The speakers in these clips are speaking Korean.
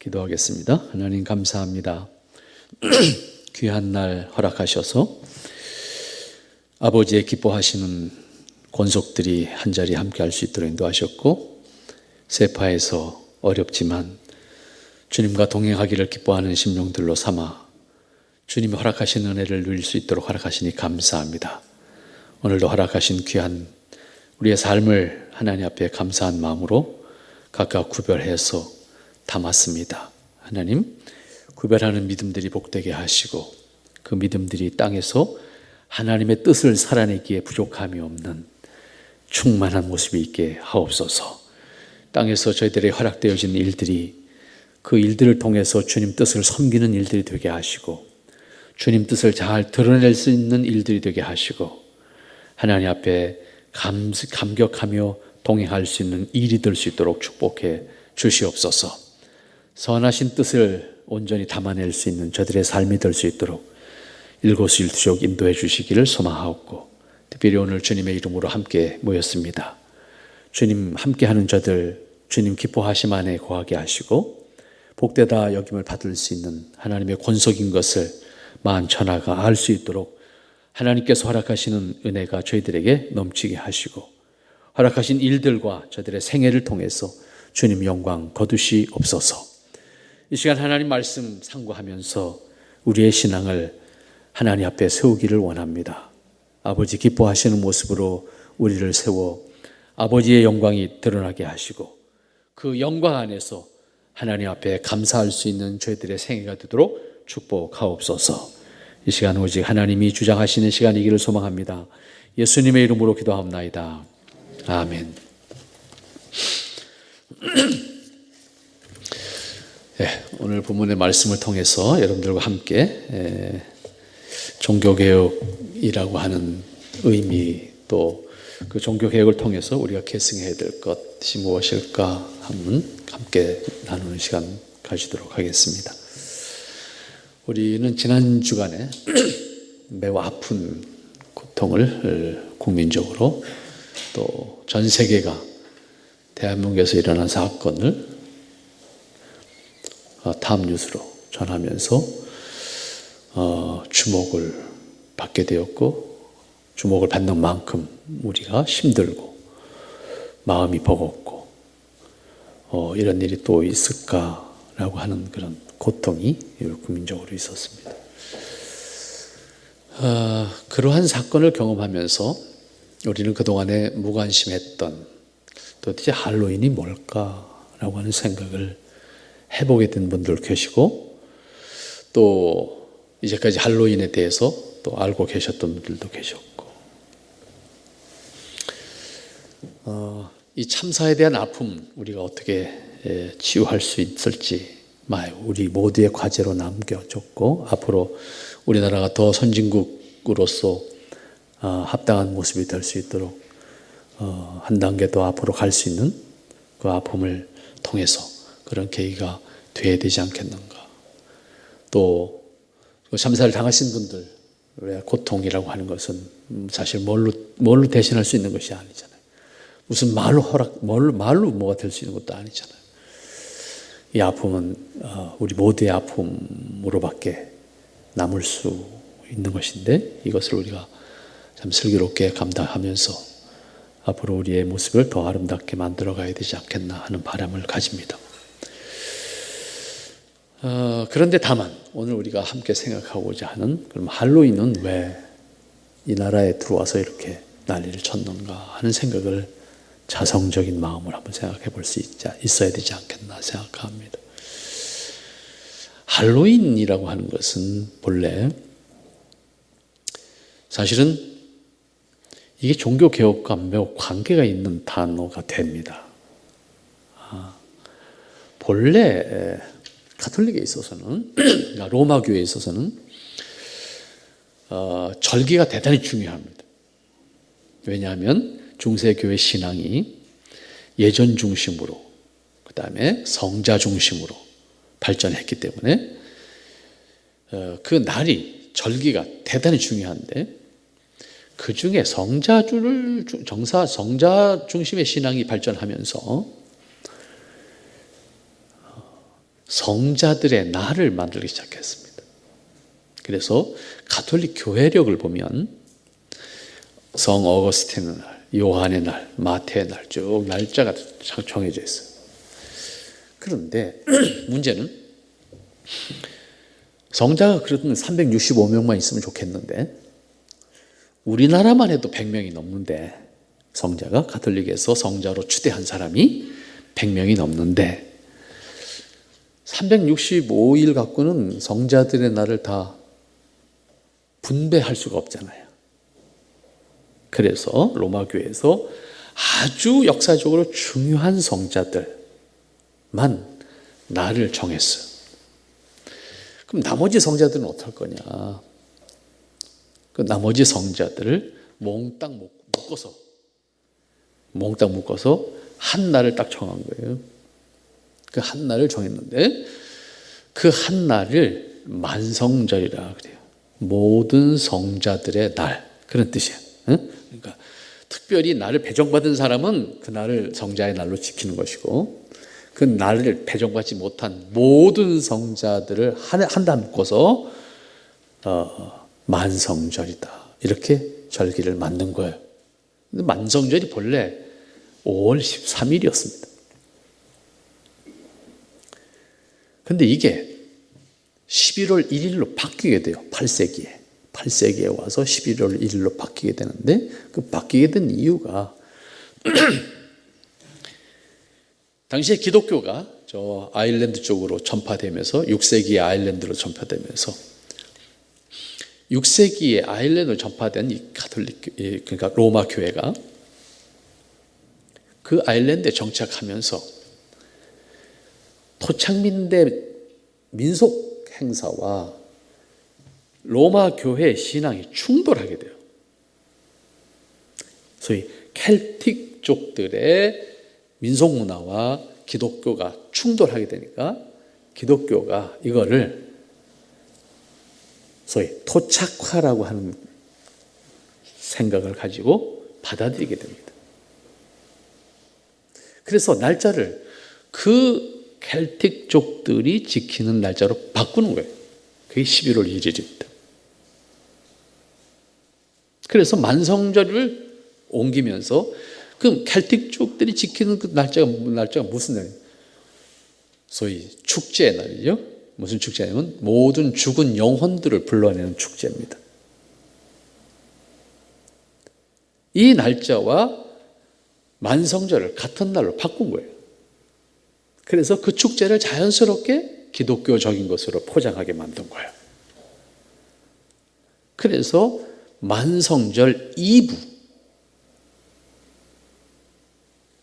기도하겠습니다. 하나님 감사합니다. 귀한 날 허락하셔서 아버지의 기뻐하시는 권속들이 한자리 함께 할 수 있도록 인도하셨고, 세파에서 어렵지만 주님과 동행하기를 기뻐하는 심령들로 삼아 주님이 허락하신 은혜를 누릴 수 있도록 허락하시니 감사합니다. 오늘도 허락하신 귀한 우리의 삶을 하나님 앞에 감사한 마음으로 각각 구별해서 담았습니다. 하나님, 구별하는 믿음들이 복되게 하시고 그 믿음들이 땅에서 하나님의 뜻을 살아내기에 부족함이 없는 충만한 모습이 있게 하옵소서. 땅에서 저희들의 허락되어진 일들이 그 일들을 통해서 주님 뜻을 섬기는 일들이 되게 하시고, 주님 뜻을 잘 드러낼 수 있는 일들이 되게 하시고, 하나님 앞에 감격하며 동행할 수 있는 일이 될 수 있도록 축복해 주시옵소서. 선하신 뜻을 온전히 담아낼 수 있는 저들의 삶이 될 수 있도록 일거수일투족 인도해 주시기를 소망하옵고, 특별히 오늘 주님의 이름으로 함께 모였습니다. 주님 함께하는 저들 주님 기뻐하심 안에 거하게 하시고 복되다 여김을 받을 수 있는 하나님의 권속인 것을 만천하가 알 수 있도록 하나님께서 허락하시는 은혜가 저희들에게 넘치게 하시고, 허락하신 일들과 저들의 생애를 통해서 주님 영광 거두시옵소서. 이 시간 하나님 말씀 상고하면서 우리의 신앙을 하나님 앞에 세우기를 원합니다. 아버지 기뻐하시는 모습으로 우리를 세워 아버지의 영광이 드러나게 하시고, 그 영광 안에서 하나님 앞에 감사할 수 있는 저희들의 생애가 되도록 축복하옵소서. 이 시간 오직 하나님이 주장하시는 시간이기를 소망합니다. 예수님의 이름으로 기도하옵나이다. 아멘. 오늘 본문의 말씀을 통해서 여러분들과 함께 종교개혁이라고 하는 의미, 또 그 종교개혁을 통해서 우리가 계승해야 될 것이 무엇일까 함께 나누는 시간 가지도록 하겠습니다. 우리는 지난 주간에 매우 아픈 고통을 국민적으로 또 전 세계가 대한민국에서 일어난 사건을 탑뉴스로 전하면서 주목을 받게 되었고, 주목을 받는 만큼 우리가 힘들고 마음이 버겁고 이런 일이 또 있을까라고 하는 그런 고통이 국민적으로 있었습니다. 그러한 사건을 경험하면서 우리는 그동안에 무관심했던 도대체 할로윈이 뭘까라고 하는 생각을 해보게 된 분들 계시고, 또 이제까지 할로윈에 대해서 또 알고 계셨던 분들도 계셨고, 이 참사에 대한 아픔 우리가 어떻게 치유할 수 있을지 우리 모두의 과제로 남겨졌고, 앞으로 우리나라가 더 선진국으로서 합당한 모습이 될 수 있도록 한 단계 더 앞으로 갈 수 있는 그 아픔을 통해서 그런 계기가 돼야 되지 않겠는가. 또 참사를 당하신 분들, 왜 고통이라고 하는 것은 사실 뭘로 대신할 수 있는 것이 아니잖아요. 무슨 말로 뭐가 될 수 있는 것도 아니잖아요. 이 아픔은 우리 모두의 아픔으로밖에 남을 수 있는 것인데, 이것을 우리가 참 슬기롭게 감당하면서 앞으로 우리의 모습을 더 아름답게 만들어 가야 되지 않겠나 하는 바람을 가집니다. 그런데 다만 오늘 우리가 함께 생각하고자 하는, 그럼 할로윈은 왜 이 나라에 들어와서 이렇게 난리를 쳤는가 하는 생각을 자성적인 마음으로 한번 생각해 볼 수 있어야 되지 않겠나 생각합니다. 할로윈이라고 하는 것은 본래 사실은 이게 종교개혁과 매우 관계가 있는 단어가 됩니다. 본래 가톨릭에 있어서는, 로마 교회에 있어서는 절기가 대단히 중요합니다. 왜냐하면 중세교회 신앙이 예전 중심으로, 그 다음에 성자 중심으로 발전했기 때문에 그 날이, 절기가 대단히 중요한데, 그 중에 성자 중심의 신앙이 발전하면서 성자들의 날을 만들기 시작했습니다. 그래서 가톨릭 교회력을 보면 성 어거스틴의 날, 요한의 날, 마태의 날 쭉 날짜가 정해져 있어요. 그런데 문제는 성자가 그러면 365명만 있으면 좋겠는데 우리나라만 해도 100명이 넘는데 성자가 가톨릭에서 성자로 추대한 사람이 100명이 넘는데 365일 갖고는 성자들의 날을 다 분배할 수가 없잖아요. 그래서 로마 교회에서 아주 역사적으로 중요한 성자들만 날을 정했어요. 그럼 나머지 성자들은 어떨 거냐? 그 나머지 성자들을 몽땅 묶어서 한 날을 딱 정한 거예요. 그 한 날을 정했는데 그 한 날을 만성절이라 그래요. 모든 성자들의 날, 그런 뜻이에요. 그러니까 특별히 날을 배정받은 사람은 그 날을 성자의 날로 지키는 것이고 그 날을 배정받지 못한 모든 성자들을 한 달 묶어서 만성절이다, 이렇게 절기를 만든 거예요. 근데 만성절이 본래 5월 13일이었습니다. 근데 이게 11월 1일로 바뀌게 돼요. 8세기에 와서 11월 1일로 바뀌게 되는데 그 바뀌게 된 이유가 당시에 기독교가 저 아일랜드 쪽으로 전파되면서 6세기에 아일랜드로 전파되면서 6세기에 아일랜드로 전파된 이 가톨릭, 그러니까 로마 교회가 그 아일랜드에 정착하면서 토착민대 민속 행사와 로마 교회의 신앙이 충돌하게 돼요. 소위 켈틱족들의 민속 문화와 기독교가 충돌하게 되니까 기독교가 이거를 소위 토착화라고 하는 생각을 가지고 받아들이게 됩니다. 그래서 날짜를 그 켈틱족들이 지키는 날짜로 바꾸는 거예요. 그게 11월 1일입니다. 그래서 만성절을 옮기면서 그럼 켈틱족들이 지키는 그 날짜가 무슨 날이에요? 소위 축제의 날이죠. 무슨 축제냐면 모든 죽은 영혼들을 불러내는 축제입니다. 이 날짜와 만성절을 같은 날로 바꾼 거예요. 그래서 그 축제를 자연스럽게 기독교적인 것으로 포장하게 만든 거예요. 그래서 만성절 2부,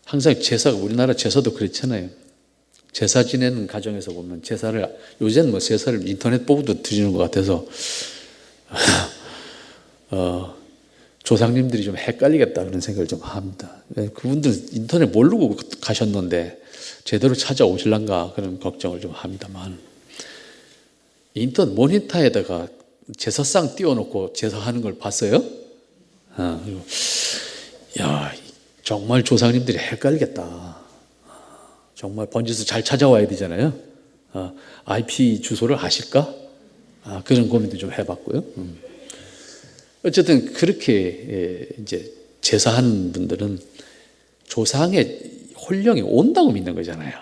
항상 제사가, 우리나라 제사도 그렇잖아요. 제사 지내는 가정에서 보면 제사를, 요새는 뭐 제사를 인터넷 보고도 드리는 것 같아서 조상님들이 좀 헷갈리겠다 그런 생각을 좀 합니다. 그분들 인터넷 모르고 가셨는데 제대로 찾아오실란가 그런 걱정을 좀 합니다만, 인터넷 모니터에다가 제사상 띄워놓고 제사하는 걸 봤어요? 야, 정말 조상님들이 헷갈리겠다. 정말 번지수 잘 찾아와야 되잖아요. IP 주소를 아실까? 그런 고민도 좀 해봤고요. 어쨌든 그렇게 이제 제사하는 분들은 조상의 혼령이 온다고 믿는 거잖아요.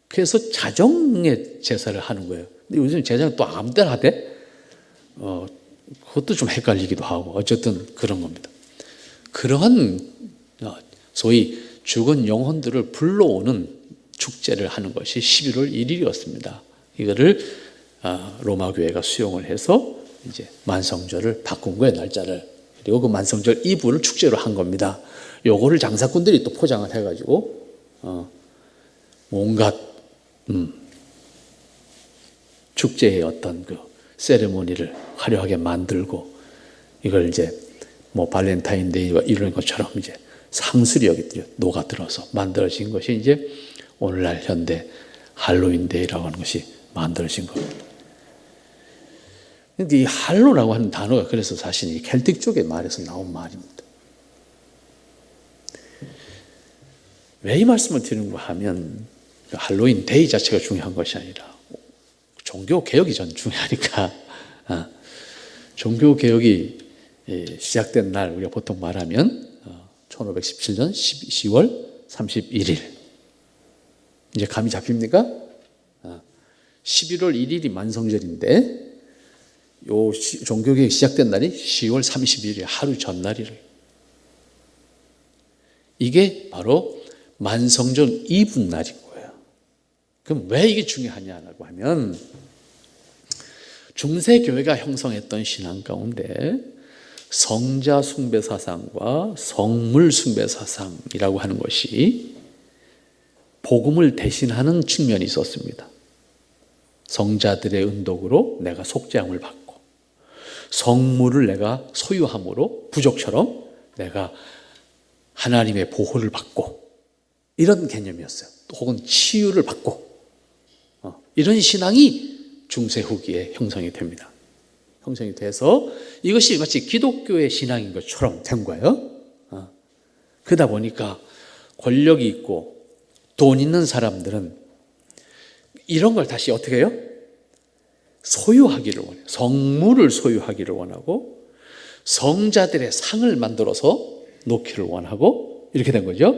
그래서 자정에 제사를 하는 거예요. 근데 요즘 제사는 또 아무 때나 하대? 그것도 좀 헷갈리기도 하고, 어쨌든 그런 겁니다. 그러한 소위 죽은 영혼들을 불러오는 축제를 하는 것이 11월 1일이었습니다. 이거를 로마 교회가 수용을 해서 이제 만성절을 바꾼 거예요, 날짜를. 그리고 그 만성절 2부를 축제로 한 겁니다. 요거를 장사꾼들이 또 포장을 해가지고 온갖 축제의 어떤 그 세레모니를 화려하게 만들고, 이걸 이제 뭐 발렌타인데이와 이런 것처럼 이제 상술이 여기 녹아들어서 만들어진 것이 이제 오늘날 현대 할로윈데이라고 하는 것이 만들어진 겁니다. 근데 이 할로라고 하는 단어가 그래서 사실 이 켈틱 쪽의 말에서 나온 말입니다. 왜 이 말씀을 드리는가 하면, 할로윈 데이 자체가 중요한 것이 아니라 종교 개혁이 전 중요하니까 종교 개혁이 시작된 날 우리가 보통 말하면 1517년 10월 31일 이제 감이 잡힙니까? 11월 1일이 만성절인데 요 종교개혁이 시작된 날이 10월 31일 하루 전날이래요. 이게 바로 만성절 이브날인 거예요. 그럼 왜 이게 중요하냐고 하면 중세교회가 형성했던 신앙 가운데 성자 숭배 사상과 성물 숭배 사상이라고 하는 것이 복음을 대신하는 측면이 있었습니다. 성자들의 은덕으로 내가 속죄함을 받고 성물을 내가 소유함으로 부족처럼 내가 하나님의 보호를 받고 이런 개념이었어요. 혹은 치유를 받고 이런 신앙이 중세 후기에 형성이 됩니다. 형성이 돼서 이것이 마치 기독교의 신앙인 것처럼 된 거예요. 그러다 보니까 권력이 있고 돈 있는 사람들은 이런 걸 다시 어떻게 해요? 소유하기를 원해요. 성물을 소유하기를 원하고 성자들의 상을 만들어서 놓기를 원하고 이렇게 된 거죠.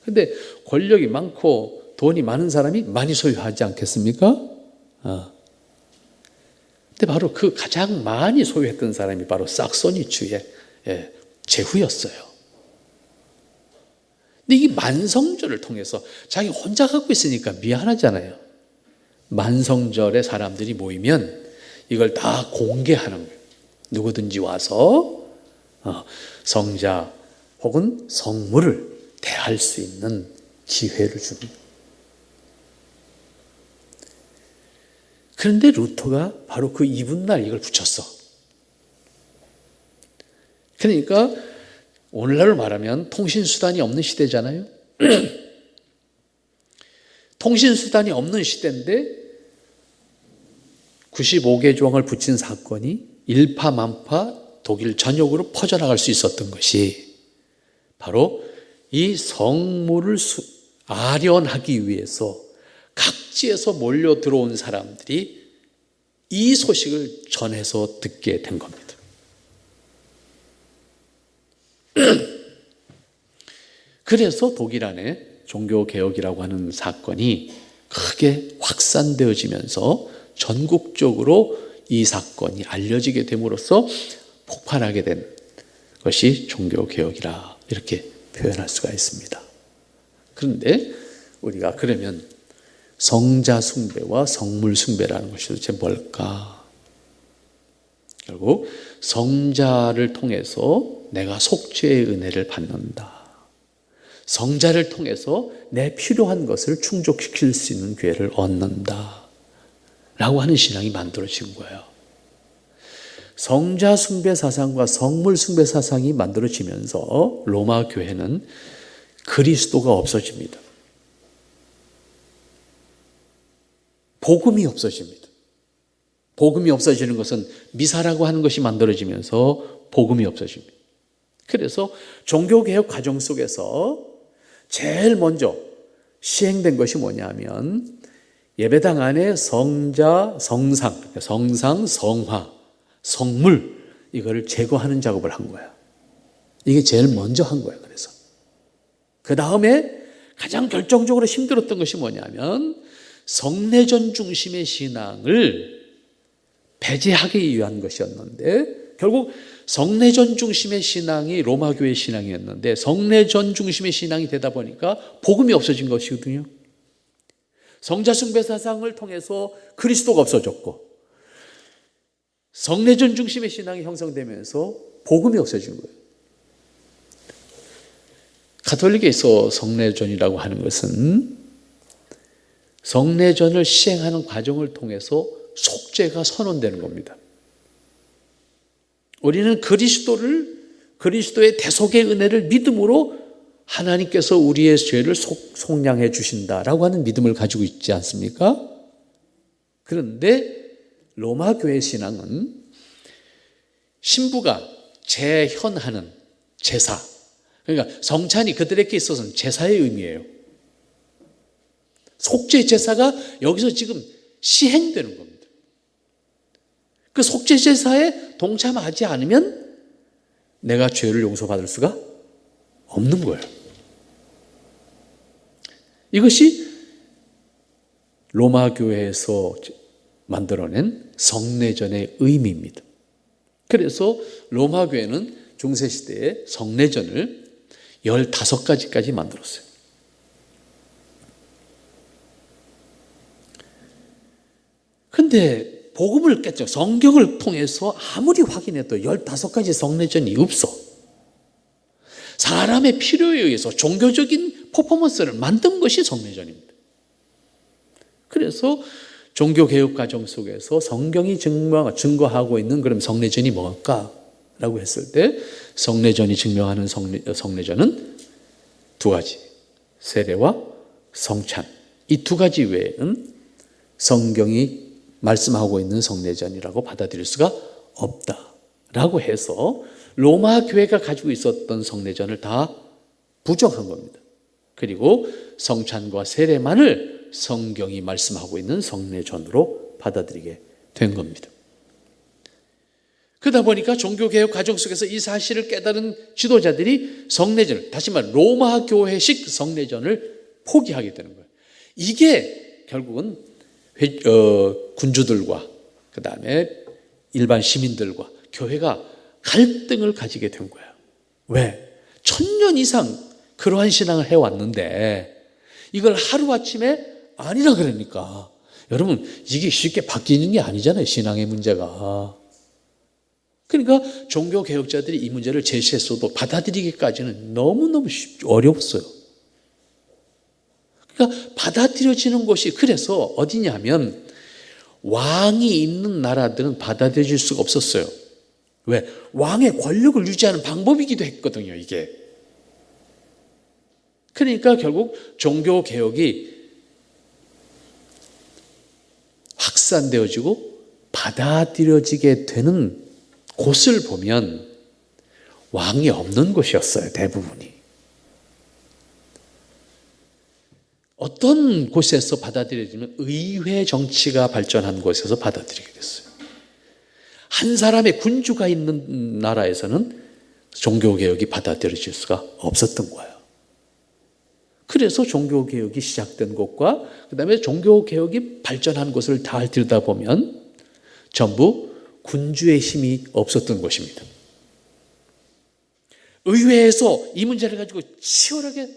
그런데 권력이 많고 돈이 많은 사람이 많이 소유하지 않겠습니까? 근데 바로 그 가장 많이 소유했던 사람이 바로 sakso니주의 제후였어요. 근데 이 만성절을 통해서 자기 혼자 갖고 있으니까 미안하잖아요. 만성절에 사람들이 모이면 이걸 다 공개하는 거예요. 누구든지 와서 성자 혹은 성물을 대할 수 있는 기회를 줍니다. 그런데 루터가 바로 그 이브날 이걸 붙였어. 그러니까 오늘날로 말하면 통신수단이 없는 시대잖아요. 통신수단이 없는 시대인데 95개 조항을 붙인 사건이 일파만파 독일 전역으로 퍼져나갈 수 있었던 것이 바로 이 성물을 아련하기 위해서 각지에서 몰려 들어온 사람들이 이 소식을 전해서 듣게 된 겁니다. 그래서 독일 안에 종교개혁이라고 하는 사건이 크게 확산되어지면서 전국적으로 이 사건이 알려지게 됨으로써 폭발하게 된 것이 종교개혁이라 이렇게 표현할 수가 있습니다. 그런데 우리가 그러면 성자 숭배와 성물 숭배라는 것이 도대체 뭘까? 결국 성자를 통해서 내가 속죄의 은혜를 받는다. 성자를 통해서 내 필요한 것을 충족시킬 수 있는 기회를 얻는다. 라고 하는 신앙이 만들어진 거예요. 성자 숭배 사상과 성물 숭배 사상이 만들어지면서 로마 교회는 그리스도가 없어집니다. 복음이 없어집니다. 복음이 없어지는 것은 미사라고 하는 것이 만들어지면서 복음이 없어집니다. 그래서 종교개혁 과정 속에서 제일 먼저 시행된 것이 뭐냐면 예배당 안에 성자, 성상, 성화, 성물 이거를 제거하는 작업을 한 거야. 이게 제일 먼저 한 거야. 그래서 그 다음에 가장 결정적으로 힘들었던 것이 뭐냐면 성례전 중심의 신앙을 배제하기 위한 것이었는데 결국 성례전 중심의 신앙이 로마교회 신앙이었는데 성례전 중심의 신앙이 되다 보니까 복음이 없어진 것이거든요. 성자 숭배 사상을 통해서 그리스도가 없어졌고 성례전 중심의 신앙이 형성되면서 복음이 없어진 거예요. 가톨릭에서 성례전이라고 하는 것은 성례전을 시행하는 과정을 통해서 속죄가 선언되는 겁니다. 우리는 그리스도의 대속의 은혜를 믿음으로 하나님께서 우리의 죄를 속량해 주신다라고 하는 믿음을 가지고 있지 않습니까? 그런데 로마 교회 신앙은 신부가 재현하는 제사, 그러니까 성찬이 그들에게 있어서는 제사의 의미예요. 속죄 제사가 여기서 지금 시행되는 겁니다. 그 속죄 제사에 동참하지 않으면 내가 죄를 용서받을 수가 없는 거예요. 이것이 로마 교회에서 만들어낸 성례전의 의미입니다. 그래서 로마 교회는 중세시대에 성례전을 15가지까지 만들었어요. 근데 복음을 깼죠. 성경을 통해서 아무리 확인해도 15가지 성례전이 없어. 사람의 필요에 의해서 종교적인 퍼포먼스를 만든 것이 성례전입니다. 그래서 종교개혁 과정 속에서 성경이 증거하고 있는 그럼 성례전이 뭘까라고 했을 때 성례전이 증명하는 성례전은 2가지. 세례와 성찬. 이 2가지 외에는 성경이 말씀하고 있는 성례전이라고 받아들일 수가 없다라고 해서 로마 교회가 가지고 있었던 성례전을 다 부정한 겁니다. 그리고 성찬과 세례만을 성경이 말씀하고 있는 성례전으로 받아들이게 된 겁니다. 그러다 보니까 종교개혁 과정 속에서 이 사실을 깨달은 지도자들이 성례전을, 다시 말해 로마 교회식 성례전을 포기하게 되는 거예요. 이게 결국은 군주들과 그 다음에 일반 시민들과 교회가 갈등을 가지게 된 거예요. 왜? 1000년 이상 그러한 신앙을 해왔는데 이걸 하루아침에 아니라 그러니까 여러분 이게 쉽게 바뀌는 게 아니잖아요. 신앙의 문제가. 그러니까 종교개혁자들이 이 문제를 제시했어도 받아들이기까지는 너무너무 어려웠어요. 그러니까 받아들여지는 것이 그래서 어디냐면 왕이 있는 나라들은 받아들여질 수가 없었어요. 왜? 왕의 권력을 유지하는 방법이기도 했거든요, 이게. 그러니까 결국 종교개혁이 확산되어지고 받아들여지게 되는 곳을 보면 왕이 없는 곳이었어요, 대부분이. 어떤 곳에서 받아들여지면 의회 정치가 발전한 곳에서 받아들이게 됐어요. 한 사람의 군주가 있는 나라에서는 종교개혁이 받아들여질 수가 없었던 거예요. 그래서 종교개혁이 시작된 곳과 그 다음에 종교개혁이 발전한 곳을 다 들여다보면 전부 군주의 힘이 없었던 곳입니다. 의회에서 이 문제를 가지고 치열하게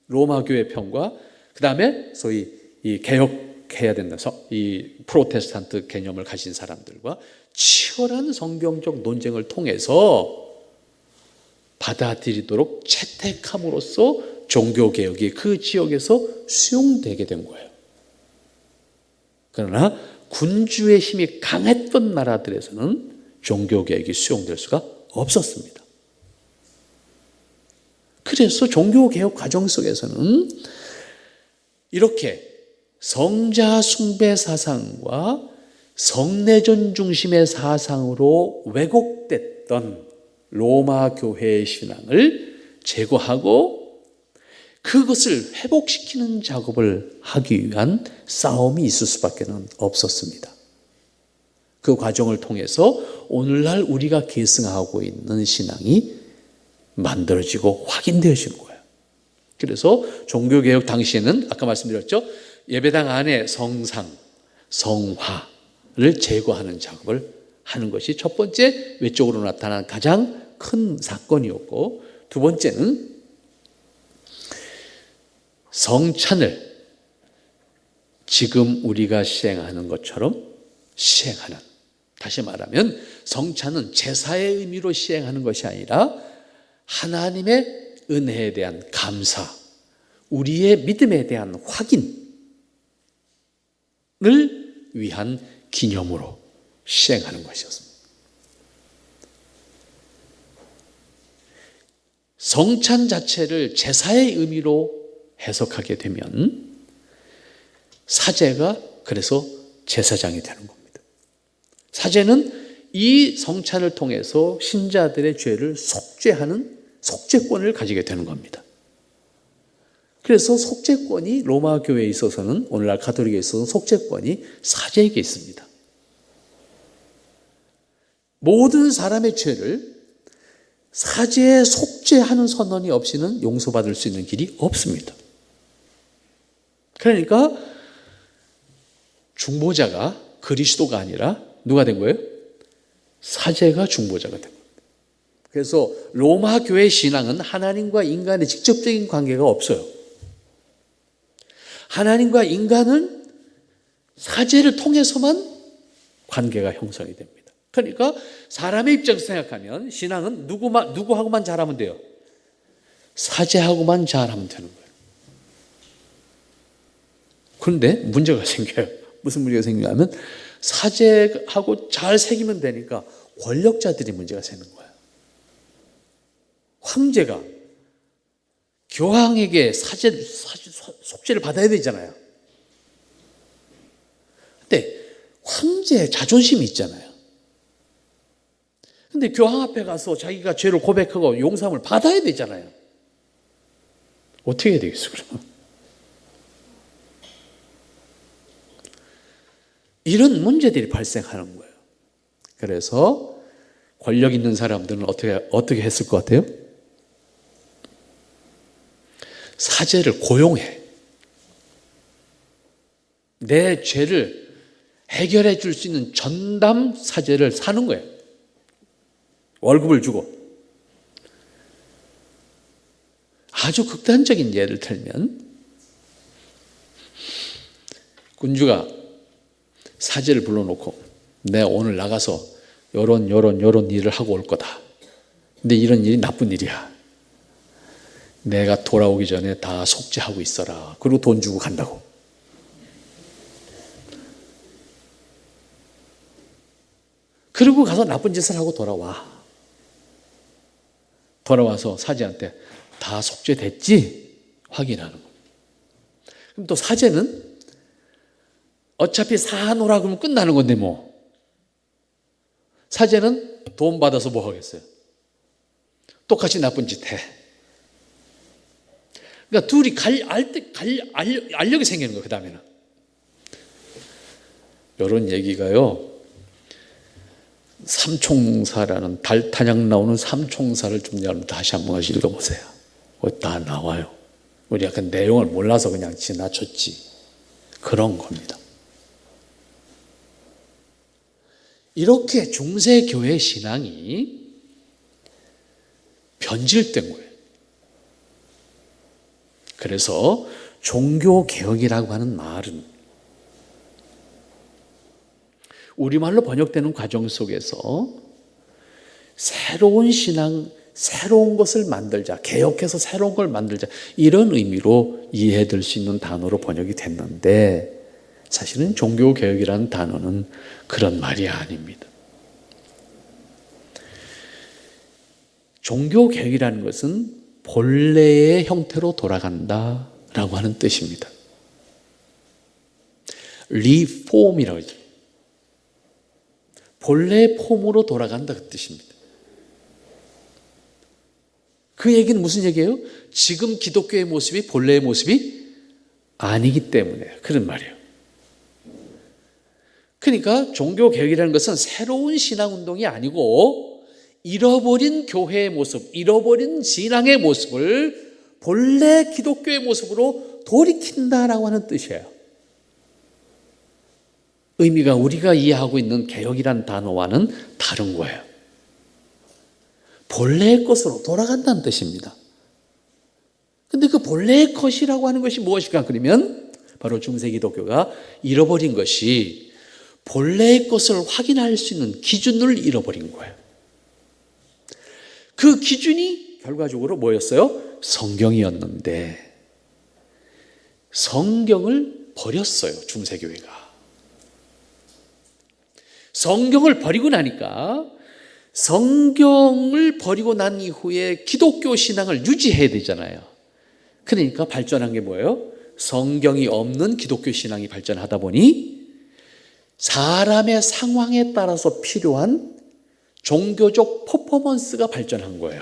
로마 교회 편과 그 다음에 소위 이 개혁해야 된다, 이 프로테스탄트 개념을 가진 사람들과 치열한 성경적 논쟁을 통해서 받아들이도록 채택함으로써 종교개혁이 그 지역에서 수용되게 된 거예요. 그러나 군주의 힘이 강했던 나라들에서는 종교개혁이 수용될 수가 없었습니다. 그래서 종교개혁 과정 속에서는 이렇게 성자 숭배 사상과 성례전 중심의 사상으로 왜곡됐던 로마 교회의 신앙을 제거하고 그것을 회복시키는 작업을 하기 위한 싸움이 있을 수밖에 없었습니다. 그 과정을 통해서 오늘날 우리가 계승하고 있는 신앙이 만들어지고 확인되어지는 거예요. 그래서 종교개혁 당시에는 아까 말씀드렸죠. 예배당 안에 성상, 성화를 제거하는 작업을 하는 것이 첫 번째 외적으로 나타난 가장 큰 사건이었고, 두 번째는 성찬을 지금 우리가 시행하는 것처럼 시행하는, 다시 말하면 성찬은 제사의 의미로 시행하는 것이 아니라 하나님의 은혜에 대한 감사, 우리의 믿음에 대한 확인을 위한 기념으로 시행하는 것이었습니다. 성찬 자체를 제사의 의미로 해석하게 되면 사제가 그래서 제사장이 되는 겁니다. 사제는 이 성찬을 통해서 신자들의 죄를 속죄하는 속죄권을 가지게 되는 겁니다. 그래서 속죄권이 로마 교회에 있어서는, 오늘날 가톨릭에 있어서는 속죄권이 사제에게 있습니다. 모든 사람의 죄를 사제에 속죄하는 선언이 없이는 용서받을 수 있는 길이 없습니다. 그러니까 중보자가 그리스도가 아니라 누가 된 거예요? 사제가 중보자가 된 겁니다. 그래서 로마 교회 신앙은 하나님과 인간의 직접적인 관계가 없어요. 하나님과 인간은 사제를 통해서만 관계가 형성이 됩니다. 그러니까 사람의 입장에서 생각하면 신앙은 누구하고만 잘하면 돼요? 사제하고만 잘하면 되는 거예요. 그런데 문제가 생겨요. 무슨 문제가 생기냐면 사제하고 잘 새기면 되니까 권력자들이 문제가 생기는 거예요. 황제가 교황에게 속죄를 받아야 되잖아요. 근데 황제의 자존심이 있잖아요. 근데 교황 앞에 가서 자기가 죄를 고백하고 용서함을 받아야 되잖아요. 어떻게 해야 되겠어, 그러면? 이런 문제들이 발생하는 거예요. 그래서 권력 있는 사람들은 어떻게 했을 것 같아요? 사제를 고용해. 내 죄를 해결해 줄 수 있는 전담 사제를 사는 거예요. 월급을 주고. 아주 극단적인 예를 들면 군주가 사제를 불러놓고 내가 오늘 나가서 요런 일을 하고 올 거다. 근데 이런 일이 나쁜 일이야. 내가 돌아오기 전에 다 속죄하고 있어라. 그리고 돈 주고 간다고. 그리고 가서 나쁜 짓을 하고 돌아와. 돌아와서 사제한테 다 속죄됐지? 확인하는 거예요. 그럼 또 사제는 어차피 사하노라 그러면 끝나는 건데 뭐. 사제는 돈 받아서 뭐 하겠어요? 똑같이 나쁜 짓 해. 그러니까 둘이 알력이 생기는 거예요. 그 다음에는. 이런 얘기가요. 삼총사라는 달타냥 나오는 삼총사를 좀 여러분 다시 한번 읽어보세요. 다 나와요. 우리 약간 내용을 몰라서 그냥 지나쳤지. 그런 겁니다. 이렇게 중세교회 신앙이 변질된 거예요. 그래서 종교개혁이라고 하는 말은 우리말로 번역되는 과정 속에서 새로운 신앙, 새로운 것을 만들자, 개혁해서 새로운 걸 만들자, 이런 의미로 이해될 수 있는 단어로 번역이 됐는데 사실은 종교개혁이라는 단어는 그런 말이 아닙니다. 종교개혁이라는 것은 본래의 형태로 돌아간다라고 하는 뜻입니다. 리폼이라고 하죠. 본래의 폼으로 돌아간다 그 뜻입니다. 그 얘기는 무슨 얘기예요? 지금 기독교의 모습이 본래의 모습이 아니기 때문에 그런 말이에요. 그러니까 종교개혁이라는 것은 새로운 신앙운동이 아니고 잃어버린 교회의 모습, 잃어버린 신앙의 모습을 본래 기독교의 모습으로 돌이킨다라고 하는 뜻이에요. 의미가 우리가 이해하고 있는 개혁이란 단어와는 다른 거예요. 본래의 것으로 돌아간다는 뜻입니다. 근데 그 본래의 것이라고 하는 것이 무엇일까? 그러면 바로 중세 기독교가 잃어버린 것이 본래의 것을 확인할 수 있는 기준을 잃어버린 거예요. 그 기준이 결과적으로 뭐였어요? 성경이었는데 성경을 버렸어요, 중세교회가. 성경을 버리고 나니까 성경을 버리고 난 이후에 기독교 신앙을 유지해야 되잖아요. 그러니까 발전한 게 뭐예요? 성경이 없는 기독교 신앙이 발전하다 보니 사람의 상황에 따라서 필요한 종교적 퍼포먼스가 발전한 거예요.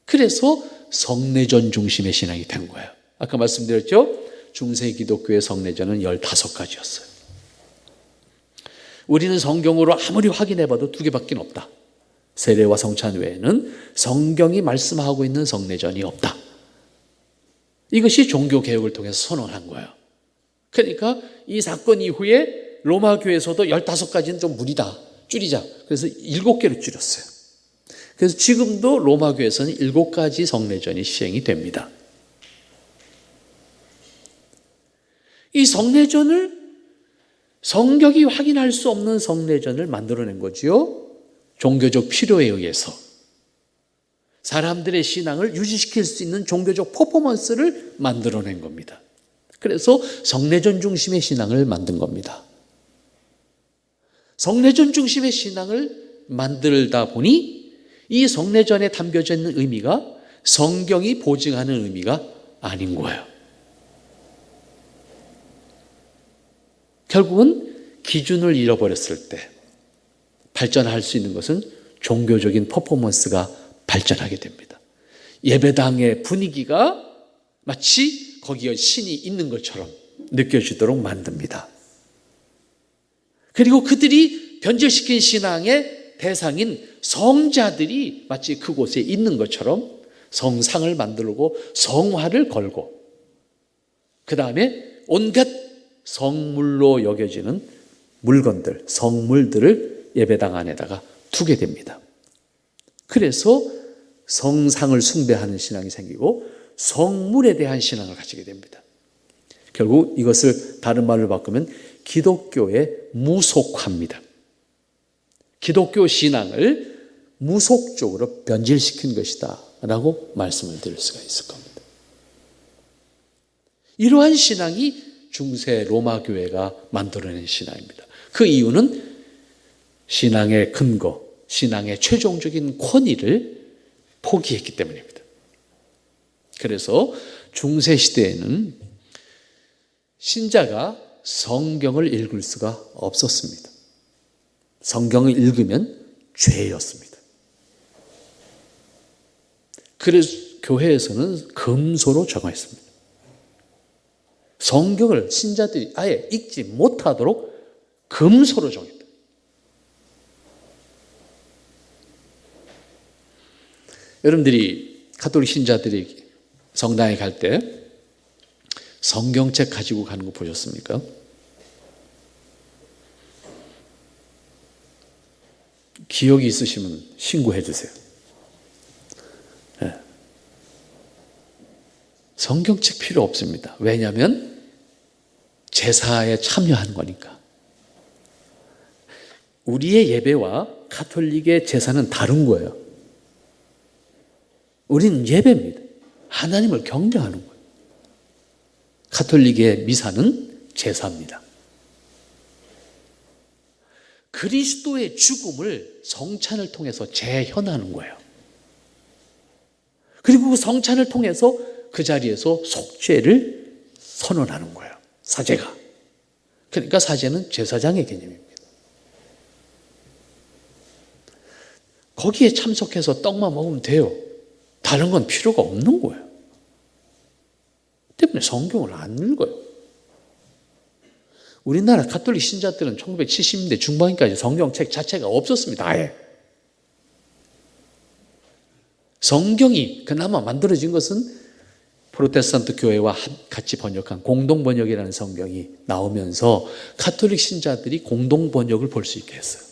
그래서 성내전 중심의 신앙이 된 거예요. 아까 말씀드렸죠? 중세 기독교의 성내전은 15가지였어요. 우리는 성경으로 아무리 확인해봐도 2개밖에 없다. 세례와 성찬 외에는 성경이 말씀하고 있는 성내전이 없다. 이것이 종교개혁을 통해서 선언한 거예요. 그러니까 이 사건 이후에 로마 교회에서도 15가지는 좀 무리다, 줄이자. 그래서 7개로 줄였어요. 그래서 지금도 로마 교회에서는 7가지 성내전이 시행이 됩니다. 이 성내전을 성경이 확인할 수 없는 성내전을 만들어낸 거지요. 종교적 필요에 의해서 사람들의 신앙을 유지시킬 수 있는 종교적 퍼포먼스를 만들어낸 겁니다. 그래서 성내전 중심의 신앙을 만든 겁니다. 성내전 중심의 신앙을 만들다 보니 이 성내전에 담겨져 있는 의미가 성경이 보증하는 의미가 아닌 거예요. 결국은 기준을 잃어버렸을 때 발전할 수 있는 것은 종교적인 퍼포먼스가 발전하게 됩니다. 예배당의 분위기가 마치 거기에 신이 있는 것처럼 느껴지도록 만듭니다. 그리고 그들이 변질시킨 신앙의 대상인 성자들이 마치 그곳에 있는 것처럼 성상을 만들고 성화를 걸고 그 다음에 온갖 성물로 여겨지는 물건들, 성물들을 예배당 안에다가 두게 됩니다. 그래서 성상을 숭배하는 신앙이 생기고 성물에 대한 신앙을 가지게 됩니다. 결국 이것을 다른 말로 바꾸면 기독교의 무속화입니다. 기독교 신앙을 무속적으로 변질시킨 것이다 라고 말씀을 드릴 수가 있을 겁니다. 이러한 신앙이 중세 로마 교회가 만들어낸 신앙입니다. 그 이유는 신앙의 근거, 신앙의 최종적인 권위를 포기했기 때문입니다. 그래서 중세 시대에는 신자가 성경을 읽을 수가 없었습니다. 성경을 읽으면 죄였습니다. 그래서 교회에서는 금소로 정했습니다. 성경을 신자들이 아예 읽지 못하도록 금소로 정했다. 여러분들이 가톨릭 신자들이 성당에 갈 때 성경책 가지고 가는 거 보셨습니까? 기억이 있으시면 신고해 주세요. 네. 성경책 필요 없습니다. 왜냐하면 제사에 참여하는 거니까. 우리의 예배와 가톨릭의 제사는 다른 거예요. 우리는 예배입니다. 하나님을 경배하는 거예요. 가톨릭의 미사는 제사입니다. 그리스도의 죽음을 성찬을 통해서 재현하는 거예요. 그리고 그 성찬을 통해서 그 자리에서 속죄를 선언하는 거예요. 사제가. 그러니까 사제는 제사장의 개념입니다. 거기에 참석해서 떡만 먹으면 돼요. 다른 건 필요가 없는 거예요. 때문에 성경을 안 읽어요. 우리나라 가톨릭 신자들은 1970년대 중반까지 성경책 자체가 없었습니다. 아예. 성경이 그나마 만들어진 것은 프로테스탄트 교회와 같이 번역한 공동 번역이라는 성경이 나오면서 가톨릭 신자들이 공동 번역을 볼 수 있게 했어요.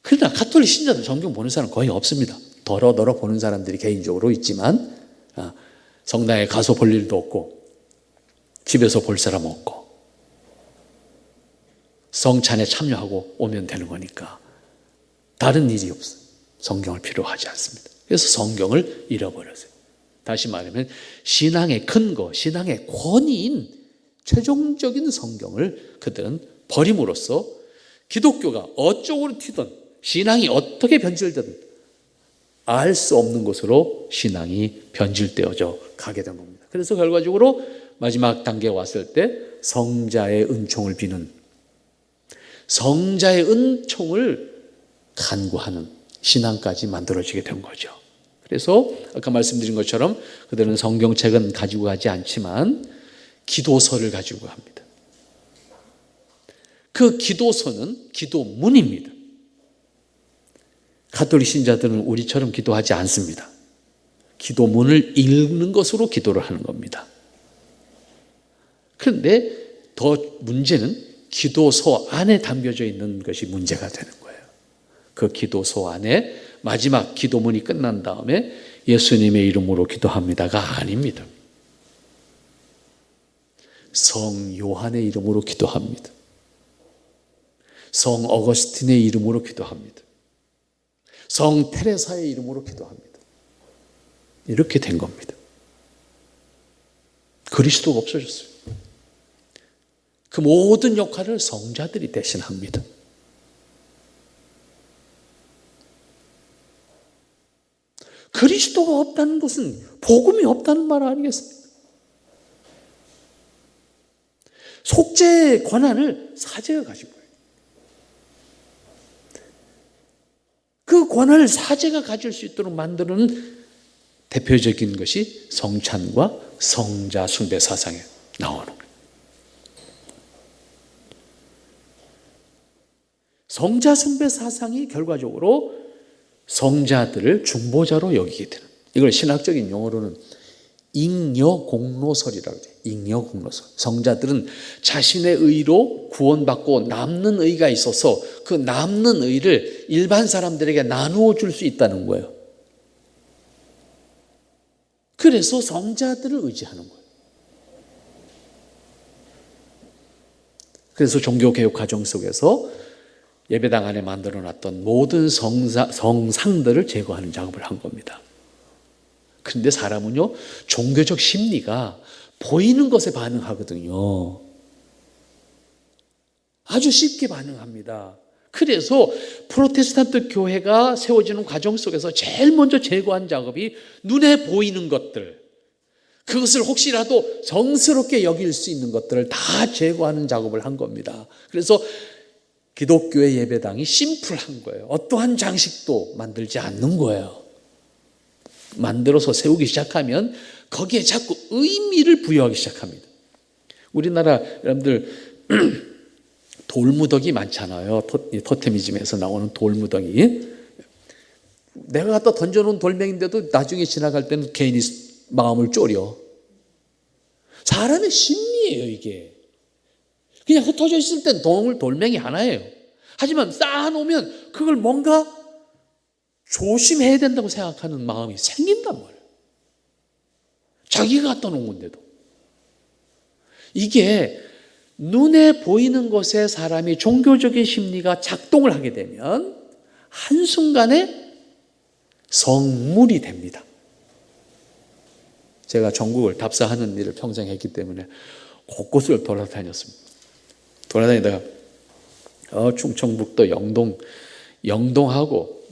그러나 가톨릭 신자들 성경 보는 사람 거의 없습니다. 더러더러 보는 사람들이 개인적으로 있지만 성당에 가서 볼 일도 없고 집에서 볼 사람 없고 성찬에 참여하고 오면 되는 거니까 다른 일이 없어요. 성경을 필요하지 않습니다. 그래서 성경을 잃어버렸어요. 다시 말하면 신앙의 근거, 신앙의 권위인 최종적인 성경을 그들은 버림으로써 기독교가 어쪽으로 튀든 신앙이 어떻게 변질되든 알 수 없는 곳으로 신앙이 변질되어져 가게 된 겁니다. 그래서 결과적으로 마지막 단계에 왔을 때 성자의 은총을 비는, 성자의 은총을 간구하는 신앙까지 만들어지게 된 거죠. 그래서 아까 말씀드린 것처럼 그들은 성경책은 가지고 가지 않지만 기도서를 가지고 갑니다. 그 기도서는 기도문입니다. 가톨릭 신자들은 우리처럼 기도하지 않습니다. 기도문을 읽는 것으로 기도를 하는 겁니다. 그런데 더 문제는 기도서 안에 담겨져 있는 것이 문제가 되는 거예요. 그 기도서 안에 마지막 기도문이 끝난 다음에 예수님의 이름으로 기도합니다가 아닙니다. 성 요한의 이름으로 기도합니다. 성 어거스틴의 이름으로 기도합니다. 성 테레사의 이름으로 기도합니다. 이렇게 된 겁니다. 그리스도가 없어졌어요. 그 모든 역할을 성자들이 대신합니다. 그리스도가 없다는 것은 복음이 없다는 말 아니겠습니까? 속죄의 권한을 사제가 가지고 있어요. 그 권한을 사제가 가질 수 있도록 만드는 대표적인 것이 성찬과 성자 숭배 사상에 나오는 거예요. 성자 숭배 사상이 결과적으로 성자들을 중보자로 여기게 되는, 이걸 신학적인 용어로는 잉여공로설이라고 해요. 잉여공로설. 성자들은 자신의 의로 구원받고 남는 의가 있어서 그 남는 의를 일반 사람들에게 나누어 줄 수 있다는 거예요. 그래서 성자들을 의지하는 거예요. 그래서 종교개혁 과정 속에서 예배당 안에 만들어놨던 모든 성상들을 제거하는 작업을 한 겁니다. 그런데 사람은요, 종교적 심리가 보이는 것에 반응하거든요. 아주 쉽게 반응합니다. 그래서 프로테스탄트 교회가 세워지는 과정 속에서 제일 먼저 제거한 작업이 눈에 보이는 것들, 그것을 혹시라도 정스럽게 여길 수 있는 것들을 다 제거하는 작업을 한 겁니다. 그래서 기독교의 예배당이 심플한 거예요. 어떠한 장식도 만들지 않는 거예요. 만들어서 세우기 시작하면 거기에 자꾸 의미를 부여하기 시작합니다. 우리나라 여러분들 돌무더기 많잖아요. 토테미즘에서 나오는 돌무더기. 내가 갖다 던져놓은 돌멩인데도 나중에 지나갈 때는 괜히 마음을 졸여. 사람의 심리예요, 이게. 그냥 흩어져 있을 땐 돌멩이 하나예요. 하지만 쌓아놓으면 그걸 뭔가 조심해야 된다고 생각하는 마음이 생긴단 말이에요. 자기가 갖다 놓은 건데도. 이게 눈에 보이는 것에 사람이 종교적인 심리가 작동을 하게 되면 한순간에 성물이 됩니다. 제가 전국을 답사하는 일을 평생 했기 때문에 곳곳을 돌아다녔습니다. 돌아다니다가 충청북도 영동하고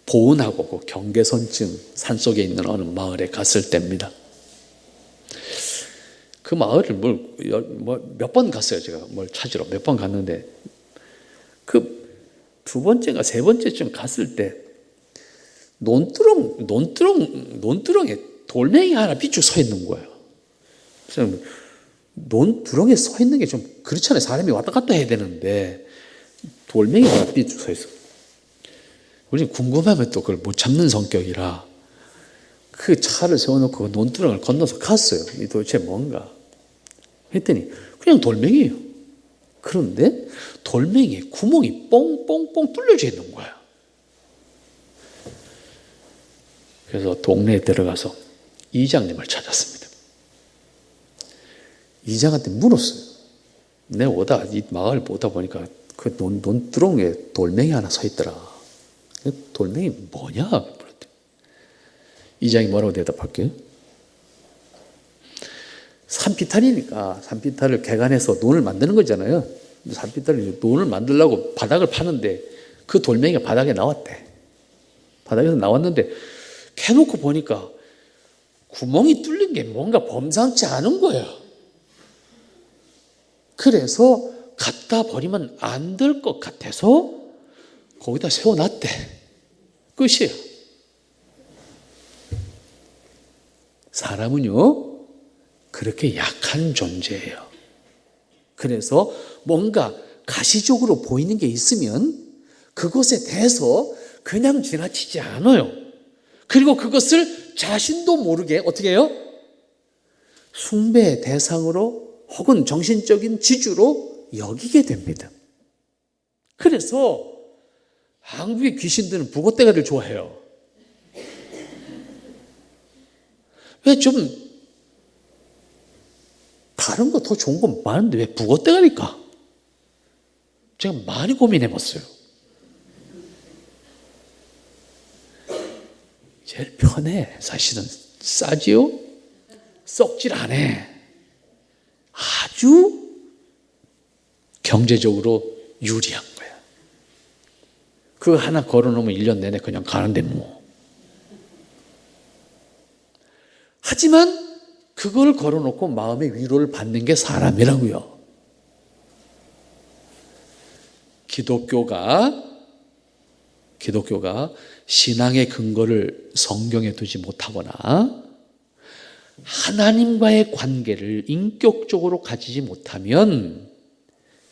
보은하고 그 경계선쯤 산속에 있는 어느 마을에 갔을 때입니다. 그 마을을 몇 번 갔어요. 제가 뭘 찾으러 몇 번 갔는데 그 두 번째가 세 번째쯤 갔을 때 논두렁에 돌멩이 하나 비추 서 있는 거예요. 그래서 논두렁에 서 있는 게 좀 그렇잖아요. 사람이 왔다 갔다 해야 되는데 돌멩이 하나 비추 서 있어. 우리는 궁금하면 또 그걸 못 참는 성격이라 그 차를 세워놓고 논두렁을 건너서 갔어요. 이 도대체 뭔가 했더니 그냥 돌멩이에요. 그런데 돌멩이에 구멍이 뽕뽕뽕 뚫려져 있는 거야. 그래서 동네에 들어가서 이장님을 찾았습니다. 이장한테 물었어요. 내가 이 마을 보다 보니까 그 논두렁에 돌멩이 하나 서 있더라. 돌멩이 뭐냐? 이장이 뭐라고 대답할게요? 산비탈이니까 산비탈을 개간해서 논을 만드는 거잖아요. 산비탈이 논을 만들려고 바닥을 파는데 그 돌멩이가 바닥에 나왔대. 바닥에서 나왔는데 캐놓고 보니까 구멍이 뚫린 게 뭔가 범상치 않은 거예요. 그래서 갖다 버리면 안 될 것 같아서 거기다 세워놨대. 끝이에요. 사람은요, 그렇게 약한 존재예요. 그래서 뭔가 가시적으로 보이는 게 있으면 그것에 대해서 그냥 지나치지 않아요. 그리고 그것을 자신도 모르게 어떻게 해요? 숭배의 대상으로 혹은 정신적인 지주로 여기게 됩니다. 그래서 한국의 귀신들은 북어대가리를 좋아해요. 왜 좀 다른 거 더 좋은 거 많은데 왜 북어대가리일까? 제가 많이 고민해 봤어요. 제일 편해. 사실은 싸지요? 썩질 않아. 아주 경제적으로 유리한 거야. 그거 하나 걸어놓으면 1년 내내 그냥 가는데 뭐. 하지만 그걸 걸어놓고 마음의 위로를 받는 게 사람이라고요. 기독교가 신앙의 근거를 성경에 두지 못하거나 하나님과의 관계를 인격적으로 가지지 못하면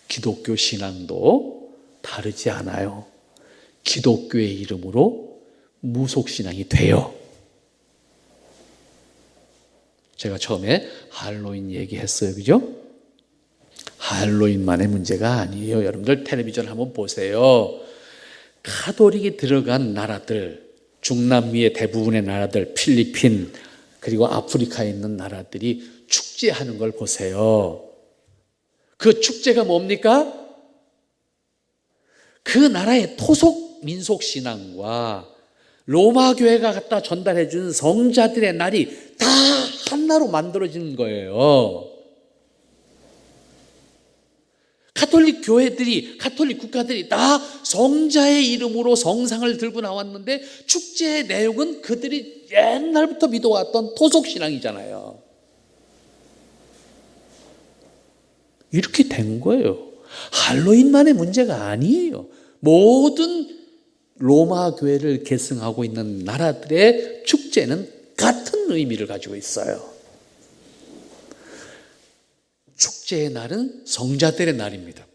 기독교 신앙도 다르지 않아요. 기독교의 이름으로 무속신앙이 돼요. 제가 처음에 할로윈 얘기했어요. 그죠? 할로윈만의 문제가 아니에요. 여러분들 텔레비전 한번 보세요. 카톨릭이 들어간 나라들, 중남미의 대부분의 나라들, 필리핀, 그리고 아프리카에 있는 나라들이 축제하는 걸 보세요. 그 축제가 뭡니까? 그 나라의 토속 민속 신앙과 로마 교회가 갖다 전달해 준 성자들의 날이 다 하나로 만들어지는 거예요. 카톨릭 교회들이, 카톨릭 국가들이 다 성자의 이름으로 성상을 들고 나왔는데 축제의 내용은 그들이 옛날부터 믿어왔던 토속신앙이잖아요. 이렇게 된 거예요. 할로윈만의 문제가 아니에요. 모든 로마 교회를 계승하고 있는 나라들의 축제는 같은 의미를 가지고 있어요. 축제의 날은 성자들의 날입니다.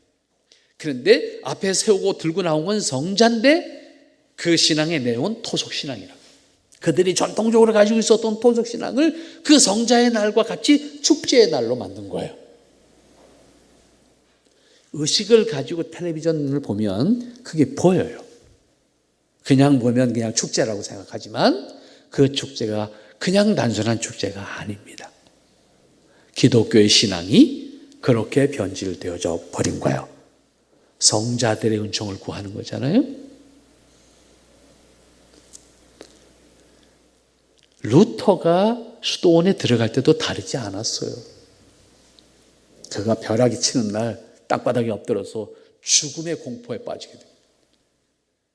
그런데 앞에 세우고 들고 나온 건 성자인데 그 신앙의 내용은 토속신앙이라. 그들이 전통적으로 가지고 있었던 토속신앙을 그 성자의 날과 같이 축제의 날로 만든 거예요. 의식을 가지고 텔레비전을 보면 그게 보여요. 그냥 보면 그냥 축제라고 생각하지만 그 축제가 그냥 단순한 축제가 아닙니다. 기독교의 신앙이 그렇게 변질되어져 버린 거예요. 성자들의 은총을 구하는 거잖아요. 루터가 수도원에 들어갈 때도 다르지 않았어요. 그가 벼락이 치는 날 땅바닥에 엎드려서 죽음의 공포에 빠지게 됩니다.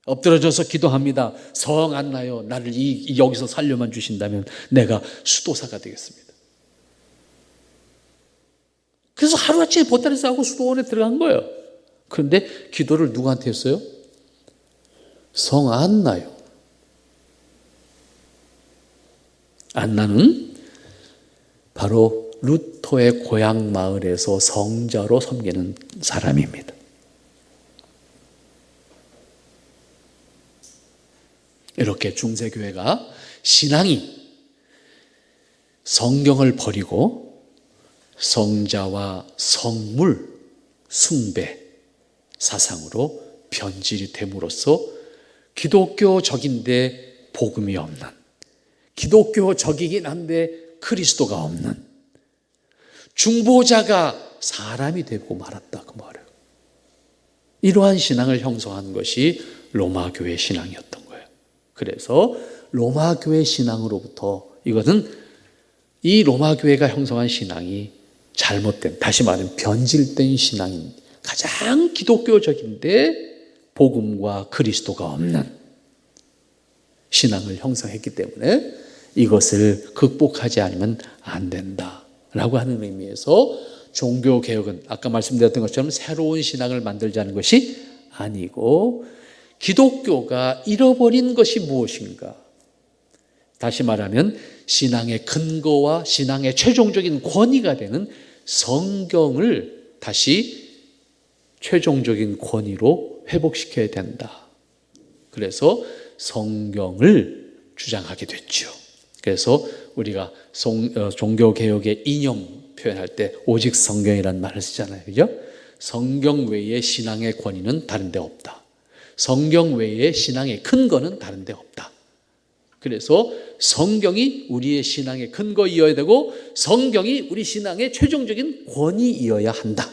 엎드려져서 기도합니다. 성 안나요. 나를 여기서 살려만 주신다면 내가 수도사가 되겠습니다. 그래서 하루아침에 보따리 싸고 수도원에 들어간 거예요. 그런데 기도를 누구한테 했어요? 성 안나요. 안나는 바로 루터의 고향 마을에서 성자로 섬기는 사람입니다. 이렇게 중세교회가 신앙이 성경을 버리고 성자와 성물, 숭배 사상으로 변질이 됨으로써 기독교적인데 복음이 없는, 기독교적이긴 한데 그리스도가 없는 중보자가 사람이 되고 말았다 그 말이에요. 이러한 신앙을 형성한 것이 로마 교회 신앙이었던 거예요. 그래서 로마 교회 신앙으로부터 이것은 이 로마 교회가 형성한 신앙이 잘못된, 다시 말하면 변질된 신앙인, 가장 기독교적인데 복음과 그리스도가 없는 신앙을 형성했기 때문에 이것을 극복하지 않으면 안 된다라고 하는 의미에서 종교개혁은 아까 말씀드렸던 것처럼 새로운 신앙을 만들자는 것이 아니고 기독교가 잃어버린 것이 무엇인가? 다시 말하면 신앙의 근거와 신앙의 최종적인 권위가 되는 성경을 다시 최종적인 권위로 회복시켜야 된다. 그래서 성경을 주장하게 됐죠. 그래서 우리가 종교개혁의 이념 표현할 때 오직 성경이라는 말을 쓰잖아요. 그죠? 성경 외에 신앙의 권위는 다른 데 없다. 성경 외에 신앙의 근거는 다른 데 없다. 그래서 성경이 우리의 신앙의 근거이어야 되고 성경이 우리 신앙의 최종적인 권위이어야 한다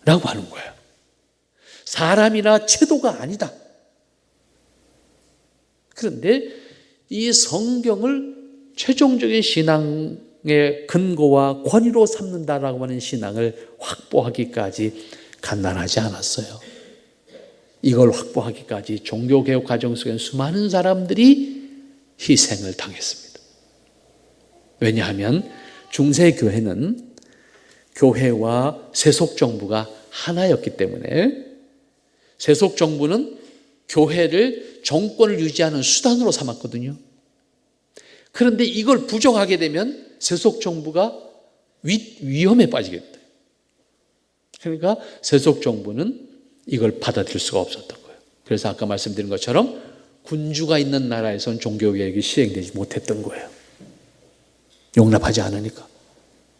라고 하는 거예요. 사람이나 제도가 아니다. 그런데 이 성경을 최종적인 신앙의 근거와 권위로 삼는다라고 하는 신앙을 확보하기까지 간단하지 않았어요. 이걸 확보하기까지 종교개혁 과정 속에 수많은 사람들이 희생을 당했습니다. 왜냐하면 중세교회는 교회와 세속정부가 하나였기 때문에 세속정부는 교회를 정권을 유지하는 수단으로 삼았거든요. 그런데 이걸 부정하게 되면 세속정부가 위험에 빠지게 됩니다. 그러니까 세속정부는 이걸 받아들일 수가 없었던 거예요. 그래서 아까 말씀드린 것처럼 군주가 있는 나라에선 종교개혁이 시행되지 못했던 거예요. 용납하지 않으니까.